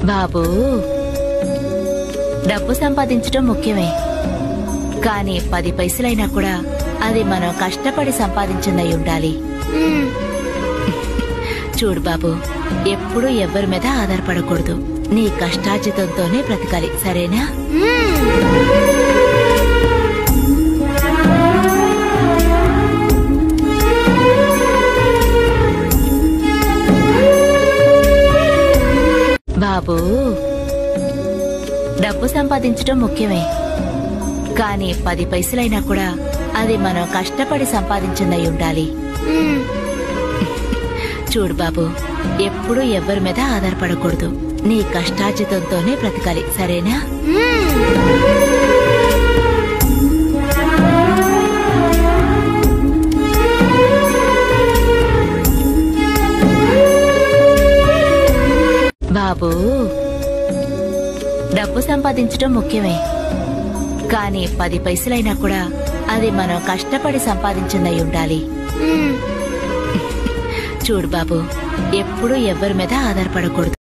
బాబూ, డబ్బు సంపాదించడం ముఖ్యమే, కానీ 10 పైసలైనా కూడా అది మనం కష్టపడి సంపాదించిందై ఉండాలి. చూడు బాబు, ఎప్పుడూ ఎవ్వరి మీద ఆధారపడకూడదు. నీ కష్టార్జితంతోనే బ్రతకాలి, సరేనా? బాబూ, డబ్బు సంపాదించడం ముఖ్యమే, కానీ 10 పైసలైనా కూడా అది మనం కష్టపడి సంపాదించిందై ఉండాలి. చూడు బాబు, ఎప్పుడూ ఎవ్వరి మీద ఆధారపడకూడదు. నీ కష్టార్జితంతోనే బ్రతకాలి, సరేనా? బాబూ, డబ్బు సంపాదించడం ముఖ్యమే, కానీ 10 పైసలైనా కూడా అది మనం కష్టపడి సంపాదించిందై ఉండాలి. చూడు బాబు, ఎప్పుడూ ఎవ్వరి మీద ఆధారపడకూడదు.